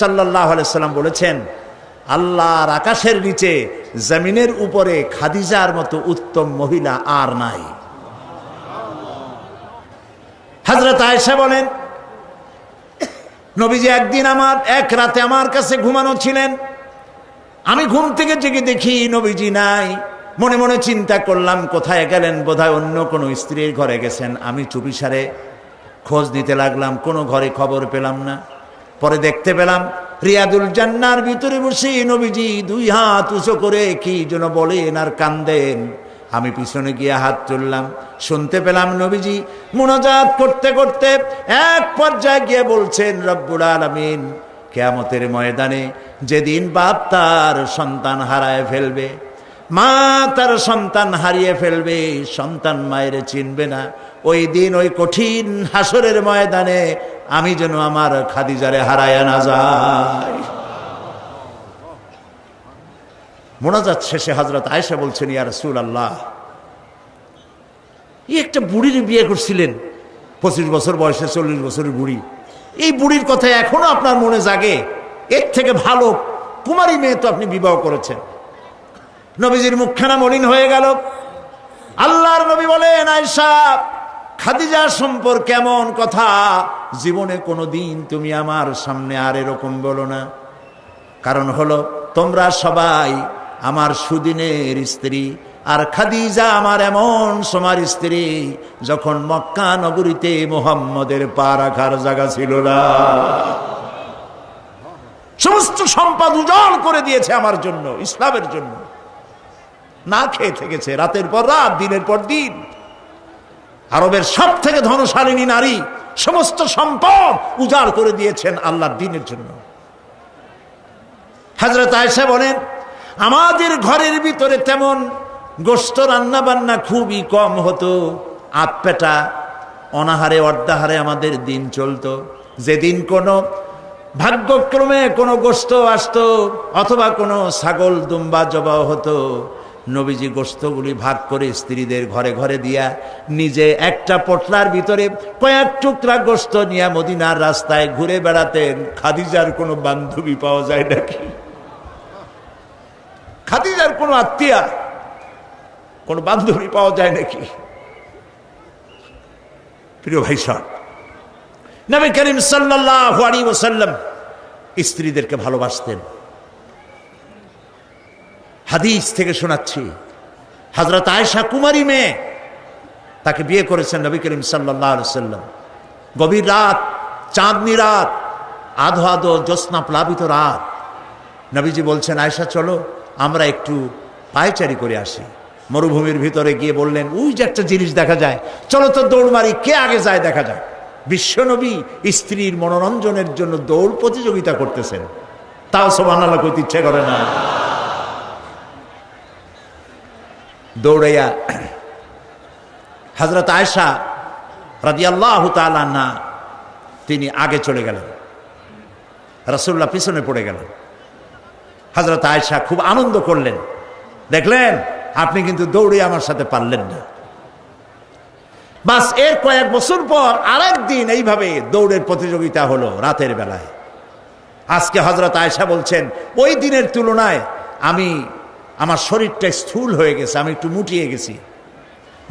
সাল্লাল্লাহু আলাইহি সাল্লাম বলেছেন, আল্লাহর আকাশের নিচে জমিনের উপরে খাদিজার মতো উত্তম মহিলা আর নাই। হযরত আয়েশা বলেন, নবীজি একদিন এক রাতে আমার কাছে ঘুমানো ছিলেন। আমি ঘুম থেকে জেগে দেখি নবীজি নাই। মনে মনে চিন্তা করলাম কোথায় গেলেন, বোধহয় অন্য কোনো স্ত্রীর ঘরে গেছেন। আমি চুপিসারে খোঁজ নিতে লাগলাম, কোনো ঘরে খবর পেলাম না। পরে দেখতে পেলাম রিয়াদুল জান্নার ভিতরে বসে নবীজি দুই হাত উঁচু করে কি যেন বলেন আর কান্দেন। আমি পিছনে গিয়ে হাত তুললাম, শুনতে পেলাম নবীজি মুনাজাত করতে করতে এক পর্যায়ে গিয়ে বলছেন, রব্বুল আলামিন, কিয়ামতের ময়দানে যেদিন বাপ তার সন্তান হারায় ফেলবে, মা তার সন্তান হারিয়ে ফেলবে, সন্তান মায়ের চিনবে না, ওই দিন ওই কঠিন হাসরের ময়দানে আমি যেন আমার খাদিজারে হারায়া না যাই। মোনাজাত শেষে হযরত আয়েশা বলছেন, ইয়া রাসূলুল্লাহ, এই একটা বুড়ির বিয়ে করছিলেন, 25 বছর বয়সে 40 বছরের বুড়ি। এই বুড়ির কথা এখনো আপনার মনে জাগে? এর থেকে ভালো কুমারী মেয়ে তো আপনি বিবাহ করেছেন। নবীজির মুখখানা মলিন হয়ে গেল। আল্লাহর নবী বলেন, আয়েশা, খাদিজা সম্পর্কে এমন কথা জীবনে কোনোদিন তুমি আমার সামনে আর এরকম বলো না। কারণ হলো তোমরা সবাই আমার সুদিনের স্ত্রী, আর খাদিজা আমার এমন সময়ের স্ত্রী যখন মক্কা নগরীতে মুহাম্মদের পা রাখার জায়গা ছিল না। সমস্ত সম্পদ উজাড় করে দিয়েছে আমার জন্য, ইসলামের জন্য। না খেয়ে থেকেছে রাতের পর রাত, দিনের পর দিন। আরবের সব থেকে ধনশালিনী নারী, সমস্ত সম্পদ উজাড় করে দিয়েছেন আল্লাহর দ্বীনের জন্য। হযরত আয়েশা বলেন, আমাদের ঘরের ভিতরে তেমন গোশত রান্না বান্না খুবই কম হতো। আধপেটা অনাহারে অর্ধাহারে আমাদের দিন চলতো। যেদিন কোনো ভাগ্যক্রমে কোনো গোশত আসতো অথবা কোনো ছাগল দুম্বা জবাহ হতো, নবীজি গোশতগুলি ভাগ করে স্ত্রীদের ঘরে ঘরে দিয়া নিজে একটা পটলার ভিতরে কয়েক টুকরা গোশত নিয়ে মদিনার রাস্তায় ঘুরে বেড়াতেন। খাদিজার কোনো বান্ধবী পাওয়া যায় নাকি? খাদিজার কোনো আত্মীয়া, কোনো বান্ধবী পাওয়া যায় নাকি? প্রিয় ভাই সাহেব, নবী করিম সাল্লাল্লাহু আলাইহি ওয়াসাল্লাম স্ত্রীদেরকে ভালোবাসতেন। হাদিস থেকে শোনাচ্ছি, হযরত আয়েশা কুমারী মেয়ে, তাকে বিয়ে করেছেন নবী করিম সাল্লাল্লাহু আলাইহি ওয়াসাল্লাম। গভীর রাত, চাঁদনি রাত, আধো আধো জ্যোৎস্না প্লাবিত রাত। নবীজি বলছেন, আয়েশা চলো আমরা একটু পায়চারি করে আসি। মরুভূমির ভিতরে গিয়ে বললেন, ওই যে একটা জিনিস দেখা যায়, চলো তো দৌড় মারি, কে আগে যায় দেখা যায়। বিশ্বনবী স্ত্রীর মনোরঞ্জনের জন্য দৌড় প্রতিযোগিতা করতেছেন, তাও সুবহানাল্লাহ কইতে ইচ্ছে করে না। দৌড়াইয়া হযরত আয়েশা রাদিয়াল্লাহু তাআলা আনহা তিনি আগে চলে গেলেন, রাসূলুল্লাহ পিছনে পড়ে গেলেন। হযরত আয়েশা খুব আনন্দ করলেন, দেখলেন আপনি কিন্তু দৌড়ে আমার সাথে পারলেন না। বাস এর কয়েক বছর পর আরেক দিন এইভাবে দৌড়ের প্রতিযোগিতা হলো রাতের বেলায়। আজকে হযরত আয়েশা বলছেন, ওই দিনের তুলনায় আমার শরীরটা স্থূল হয়ে গেছে, আমি একটু মুটিয়ে গেছি।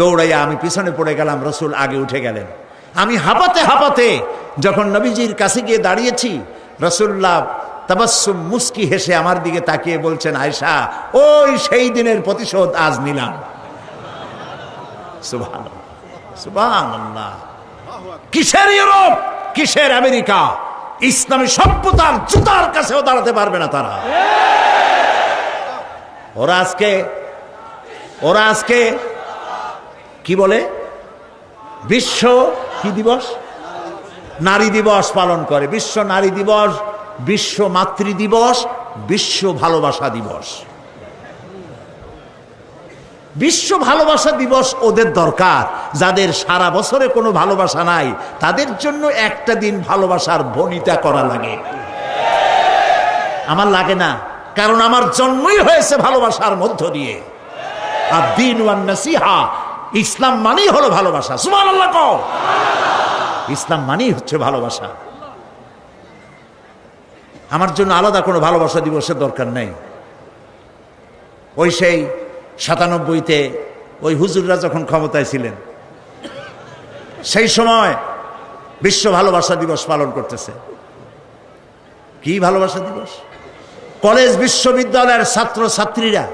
দৌড়াইয়া আমি পিছনে পড়ে গেলাম, রাসূল আগে উঠে গেলেন। আমি হাঁপাতে হাঁপাতে যখন নবীজির কাছে গিয়ে দাঁড়িয়েছি, রাসূলুল্লাহ তাবাসসুম মুস্কি হেসে আমার দিকে তাকিয়ে বলছেন, আয়েশা, ওই সেই দিনের প্রতিশোধ আজ নিলাম। সুবহানাল্লাহ, সুবহানাল্লাহ। কিসের ইউরোপ, কিসের আমেরিকা, ইসলামী সভ্যতার জুতার কাছেও দাঁড়াতে পারবে না তারা। ওরা আজকে কি বলে, বিশ্ব কি দিবস, নারী দিবস পালন করে। বিশ্ব নারী দিবস, বিশ্ব মাতৃ দিবস, বিশ্ব ভালোবাসা দিবস। বিশ্ব ভালোবাসা দিবস ওদের দরকার, যাদের সারা বছরে কোনো ভালোবাসা নাই, তাদের জন্য একটা দিন ভালোবাসার বনিতা করা লাগে। আমার লাগে না, কারণ আমার জন্মই হয়েছে ভালোবাসার মধ্য দিয়ে। আর দ্বীন ওয়ান নাসিহা, ইসলাম মানেই হলো ভালোবাসা। সুবহানাল্লাহ কও। ইসলাম মানেই হচ্ছে ভালোবাসা। আমার জন্য আলাদা কোনো ভালোবাসা দিবসের দরকার নেই। ওই সেই 97-তে ওই হুজুররা যখন ক্ষমতায় ছিলেন, সেই সময় বিশ্ব ভালোবাসা দিবস পালন করতেছে। কি ভালোবাসা দিবস? কলেজ বিশ্ববিদ্যালয়ের ছাত্র ছাত্রীরা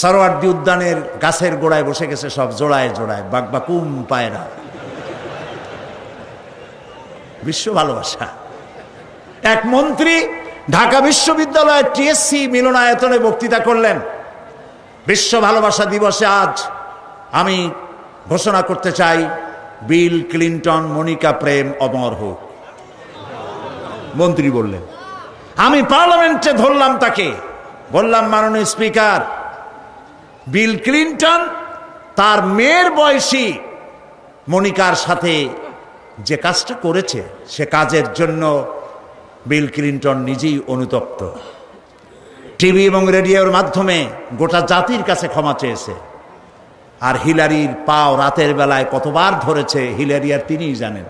সরোয়ার্দী উদ্যানের গাছের গোড়ায় বসে গেছে, সব জোড়ায় জোড়ায় বাকবাকুম পায়রা। বিশ্ব ভালোবাসা। এক মন্ত্রী ঢাকা বিশ্ববিদ্যালয়ের টিএসসি মিলনায়তনে বক্তৃতা করলেন, বিশ্ব ভালোবাসা দিবসে আজ আমি ঘোষণা করতে চাই, বিল ক্লিন্টন মনিকা প্রেম অমর হোক। মন্ত্রী বললেন। আমি পার্লামেন্টে ধরলাম তাকে, বললাম, মাননীয় স্পিকার, বিল ক্লিন্টন তার মেয়ের বয়সী মনিকার সাথে যে কাজটা করেছে, সে কাজের জন্য বিল ক্লিন্টন নিজেই অনুতপ্ত। টিভি এবং রেডিওর মাধ্যমে গোটা জাতির কাছে ক্ষমা চেয়েছে। আর হিলারির পাও রাতের বেলায় কতবার ধরেছে হিলারি আর তিনিই জানেন।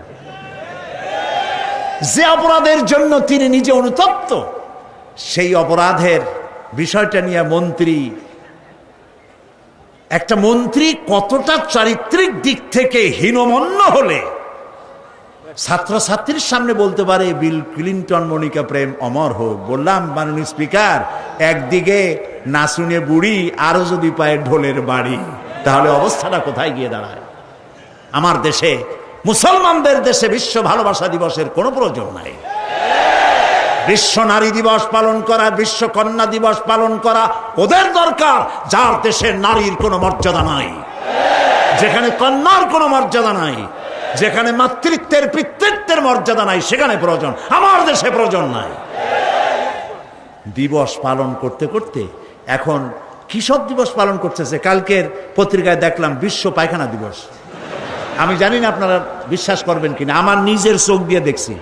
যে অপরাধের জন্য তিনি নিজে অনুতপ্ত, সেই অপরাধের বিষয়টা নিয়ে একটা মন্ত্রী কতটা চারিত্রিক দিক থেকে হীনমন্য হলে ছাত্রছাত্রীর সামনে বলতে পারে বিল ক্লিন্টন মনিকা প্রেম অমর হোক। বললাম, মাননীয় স্পিকার, একদিকে নাচুনে বুড়ি, আরো যদি পায় ঢোলের বাড়ি, তাহলে অবস্থাটা কোথায় গিয়ে দাঁড়ায়? আমার দেশে, মুসলমানদের দেশে বিশ্ব ভালোবাসা দিবসের কোনো প্রয়োজন নাই। বিশ্ব নারী দিবস পালন করা, বিশ্ব কন্যা দিবস পালন করা ওদের দরকার, যার দেশে নারীর কোনো মর্যাদা নাই, যেখানে কন্যার কোনো মর্যাদা নাই, যেখানে মাতৃত্বের পিতৃত্বের মর্যাদা নাই, সেখানে প্রয়োজন। আমার দেশে প্রয়োজন নাই। দিবস পালন করতে করতে এখন কিসব দিবস পালন করতেছে। কালকের পত্রিকায় দেখলাম বিশ্ব পায়খানা দিবস। আমি জানি না আপনারা বিশ্বাস করবেন কিনা, আমার নিজের চোখ দিয়ে দেখছি,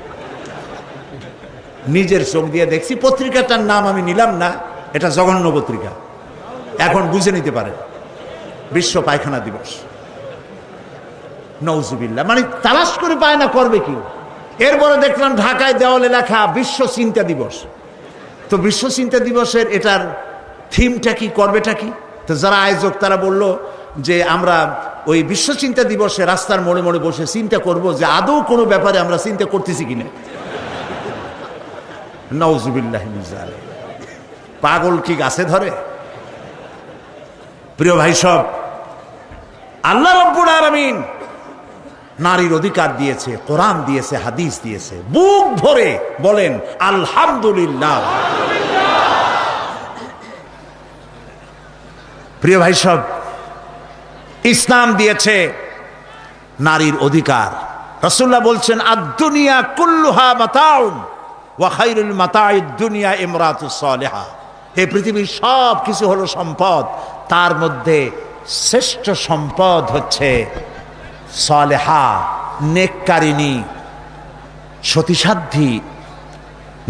নিজের চোখ দিয়ে দেখছি। পত্রিকাটার নাম আমি নিলাম না, এটা জঘন্য পত্রিকা, এখন বুঝে নিতে পারেন। বিশ্ব পায়খানা দিবস, নওজুবিল্লাহ, মানে তালাশ করে পায় না, করবে কি? এরপরে দেখলাম ঢাকায় দেওয়ালে লেখা বিশ্ব চিন্তা দিবস। তো বিশ্ব চিন্তা দিবসের এটার থিমটা কি, করবেটা কি? তো যারা আয়োজক তারা বলল যে আমরা ওই বিশ্ব চিন্তা দিবসে রাস্তার মোড়ে মোড়ে বসে চিন্তা করব যে আদৌ কোনো ব্যাপারে আমরা চিন্তা করতেছি কিনা। নওজুবিল্লাহ, পাগল কি গাছে ধরে? প্রিয় ভাই সব, আল্লাহ রাব্বুল আলামিন নারীর অধিকার দিয়েছে, কোরআন দিয়েছে, হাদিস দিয়েছে। বুক ভরে বলেন আলহামদুলিল্লাহ। প্রিয় ভাই সব, ইসলাম দিয়েছে নারীর অধিকার। রাসূলুল্লাহ বলছেন, আদ-দুনিয়া কুল্লুহা মাতাউন ওয়া খায়রুল মাতাইদ দুনিয়া ইমরাতুস সালিহা। এই পৃথিবীর সব কিছু হলো সম্পদ, তার মধ্যে শ্রেষ্ঠ সম্পদ হচ্ছে সালেহা, নেককারিনী, সতীসাধ্যী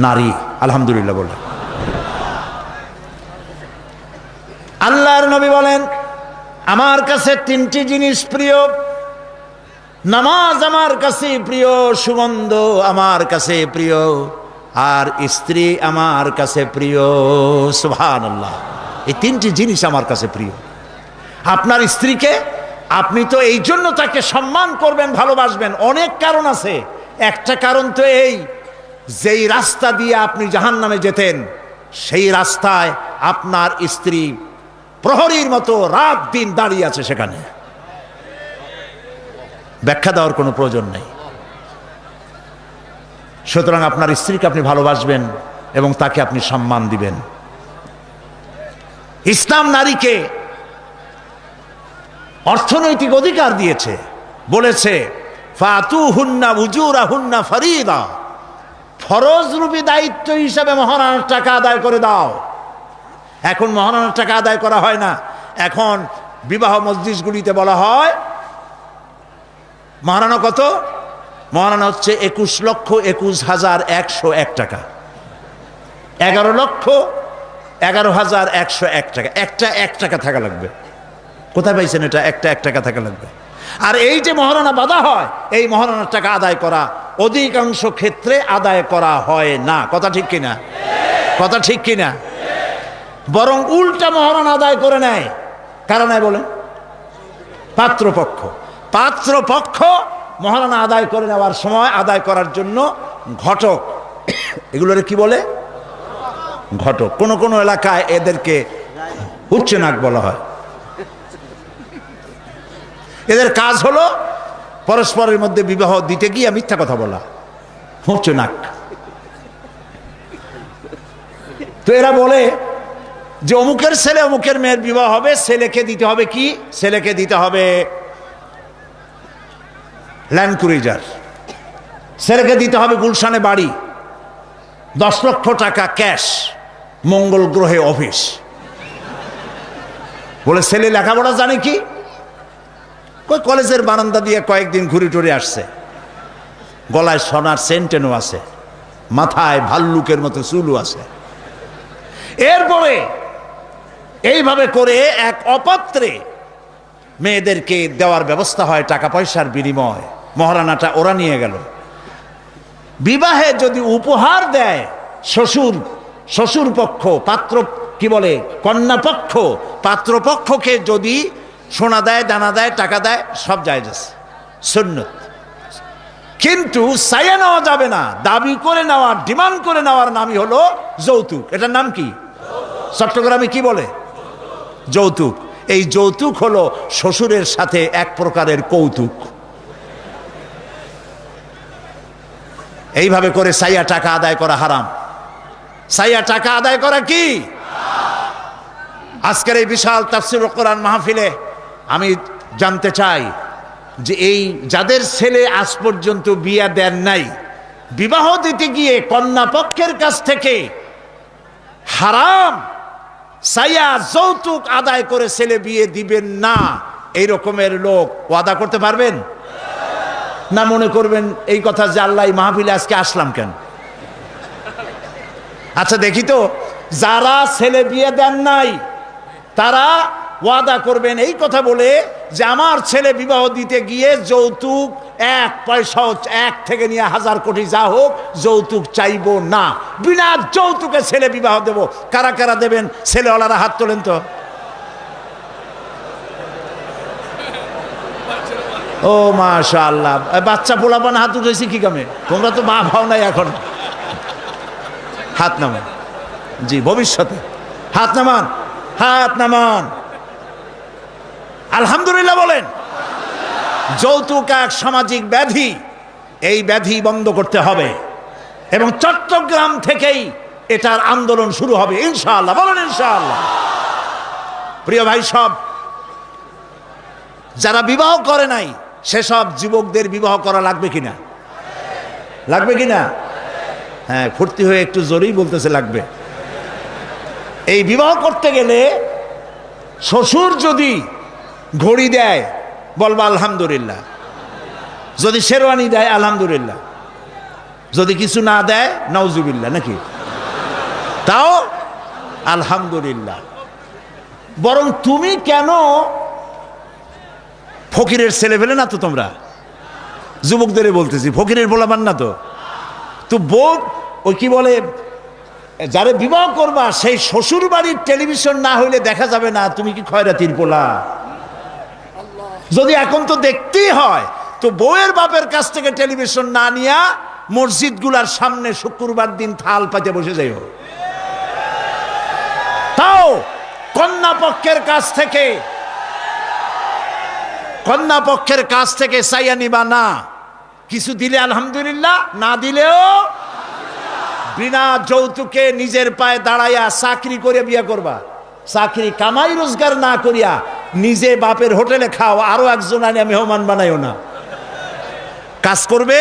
নারী। আলহামদুলিল্লাহ বলে। আল্লাহর নবী বলেন, আমার কাছে তিনটি জিনিস প্রিয়, নামাজ আমার কাছে প্রিয়, সুগন্ধ আমার কাছে প্রিয়, আর স্ত্রী আমার কাছে প্রিয়। সুবহানাল্লাহ, এই তিনটি জিনিস আমার কাছে প্রিয়। আপনার স্ত্রীকে আপনি তো এই জন্য তাকে সম্মান করবেন, ভালোবাসবেন, অনেক কারণ আছে। একটা কারণ তো এই, যেই রাস্তা দিয়ে আপনি জাহান্নামে যেতেন, সেই রাস্তায় আপনার স্ত্রী প্রহরীর মতো রাত দিন দাঁড়িয়ে আছে, সেখানে ব্যাখ্যা দেওয়ার কোনো প্রয়োজন নেই। সুতরাং আপনার স্ত্রীকে আপনি ভালোবাসবেন এবং তাকে আপনি সম্মান দিবেন। ইসলাম নারীকে অর্থনৈতিক অধিকার দিয়েছে, বলেছে ফাতুহুন্না উজুরাহুন্না ফরিদা, ফরজরূপী দায়িত্ব হিসাবে মহারণার টাকা আদায় করে দাও। এখন মহারণার টাকা আদায় করা হয় না, এখন বিবাহ মজলিসগুলিতে বলা হয় মহারণা কত? মহারণা হচ্ছে 21,21,101 টাকা, 11,11,101 টাকা। একটা 1 টাকা থাকা লাগবে। কোথায় পাইছেন এটা? একটা 1 টাকা থাকা লাগবে। আর এই যে মহারণা বাঁধা হয়, এই মহারণার টাকা আদায় করা অধিকাংশ ক্ষেত্রে আদায় করা হয় না। কথা ঠিক কিনা? কথা ঠিক কিনা? বরং উল্টা মহারণা আদায় করে নেয়। কারণ বলেন, পাত্রপক্ষ পাত্রপক্ষ মহারণা আদায় করে নেওয়ার সময় আদায় করার জন্য ঘটক, এগুলোরে কি বলে? ঘটক। কোন কোন এলাকায় এদেরকে উচ্চনাক বলা হয়। এদের কাজ হলো পরস্পরের মধ্যে বিবাহ দিতে গিয়ে মিথ্যা কথা বলা, উচ্চনাক। তো এরা বলে যে অমুকের ছেলে অমুকের মেয়ের বিবাহ হবে, ছেলেকে দিতে হবে কি? ছেলেকে দিতে হবে ল্যান্ড ক্রুইজার, ছেলেকে দিতে হবে গুলশানে বাড়ি, 10 লক্ষ টাকা ক্যাশ, মঙ্গল গ্রহে অফিস। বলে ছেলে লেখাপড়া জানে কি? কলেজের বারান্দা দিয়ে কয়েকদিন ঘুরে টুরে আসছে, গলায় সোনার সেন্টেনও আছে, মাথায় ভাল্লুকের মতো চুলও আছে। এরপরে এইভাবে করে এক অপাত্রে মেয়েদেরকে দেওয়ার ব্যবস্থা হয় টাকা পয়সার বিনিময়। মহারানাটা ওরা নিয়ে গেল। বিবাহে যদি উপহার দেয় শ্বশুর পক্ষ, পাত্র কি বলে কন্যা পক্ষ, পাত্রপক্ষকে যদি সোনা দেয়, দানা দেয়, টাকা দেয়, সব জায়েজ আছে, সুন্নত। কিন্তু চাইয়ে নেওয়া যাবে না। দাবি করে নেওয়া, ডিমান্ড করে নেওয়ার নামই হলো যৌতুক। এটার নাম কি? চট্টগ্রামে কি বলে? যৌতুক। এই যৌতুক হলো শ্বশুরের সাথে এক প্রকারের কৌতুক। এইভাবে করে চাইয়া টাকা আদায় করা হারাম। চাইয়া টাকা আদায় করা কি? আজকের এই বিশাল তাফসীরুল কোরআন মাহফিলে আমি জানতে চাই যে এই যাদের ছেলে আজ পর্যন্ত বিয়ে দেন নাই, বিবাহ দিতে গিয়ে কন্যা পক্ষের কাছ থেকে হারাম চাইয়া যৌতুক আদায় করে ছেলে বিয়ে দিবেন না, এই রকমের লোক ওয়াদা করতে পারবেন না? মনে করবেন এই কথা যে আল্লাহ মাহফিলে আজকে আসলাম কেন? আচ্ছা দেখি তো, যারা ছেলে বিয়ে দেন নাই তারা ওয়াদা করবেন এই কথা বলে যে আমার ছেলে বিবাহ দিতে গিয়ে যৌতুক এক পয়সাও, 1 থেকে নিয়ে 1000 কোটি যা হোক, যৌতুক চাইবো না, বিনা যৌতুকে ছেলে বিবাহ দেব। কারা কারা দেবেন? ছেলেওয়ালারা হাত তোলেন তো। ও মাশাআল্লাহ, বাচ্চা পোলাপান হাত উঠেছি কি কামে? তোমরা তো মা ভাও নাই এখন। হাত নামান। জি, ভবিষ্যতে হাত নামান, হাত নামান। আলহামদুলিল্লাহ বলেন। যৌতুক এক সামাজিক ব্যাধি, এই ব্যাধি বন্ধ করতে হবে এবং চট্টগ্রাম থেকেই এটার আন্দোলন শুরু হবে ইনশাআল্লাহ। বলেন ইনশাআল্লাহ। প্রিয় ভাই, সব যারা বিবাহ করে নাই সেসব যুবকদের বিবাহ করা লাগবে কিনা? লাগবে কিনা? হ্যাঁ, ফুর্তি হয়ে একটু জোরেই বলতেছে লাগবে। এই বিবাহ করতে গেলে শ্বশুর যদি ঘড়ি দেয় বলবা আলহামদুলিল্লাহ, যদি শেরওয়ানি দেয় আলহামদুলিল্লাহ, যদি কিছু না দেয় নাউজুবিল্লাহ, নাকি তাও আলহামদুলিল্লাহ। বরং তুমি কেন ফকিরের ছেলে ফেলে না তো? তোমরা যুবকদের বলতেছি, ফকিরের বলাবার না তো। তো বউ ওই কি বলে, যারা বিবাহ করবা সেই শ্বশুর বাড়ির টেলিভিশন না হইলে দেখা যাবে না তুমি কি খয়রাতির পোলা। যদি এখন তো দেখতেই হয়, তো বউয়ের বাপের কাছ থেকে টেলিভিশন না নিয়া মসজিদ গুলার সামনে শুক্রবার দিন থাল পাতে বসে যাইও। তাও কন্যা পক্ষের কাছ থেকে চাইয়া নিবা না। কিছু দিলে আলহামদুলিল্লাহ, না দিলেও বিনা যৌতুকে নিজের পায়ে দাঁড়াইয়া চাকরি করে বিয়ে করবা। চাকরি কামাই রোজগার না করিয়া নিজে বাপের হোটেলে খাও, আরো একজন আনিয়া মেহমান বানাইও না। কাজ করবে,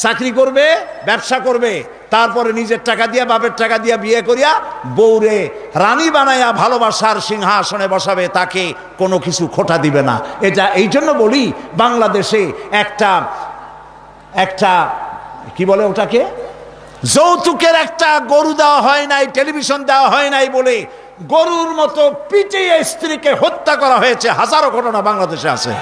চাকরি করবে, ব্যবসা করবে, তারপরে নিজের টাকা দিয়া, বাপের টাকা দিয়া বিয়ে করিয়া বউরে রানী বানাইয়া ভালোবাসার সিংহাসনে বসাবে, তাকে কোনো কিছু খোটা দিবে না। এটা এই জন্য বলি, বাংলাদেশে একটা কি বলে ওটাকে, যৌতুকের একটা গরু দেওয়া হয় নাই, টেলিভিশন দেওয়া হয় নাই বলে গরুর মতো পিটিয়ে স্ত্রীকে হত্যা করা হয়েছে। হাজারো ঘটনা বাংলাদেশে আছে।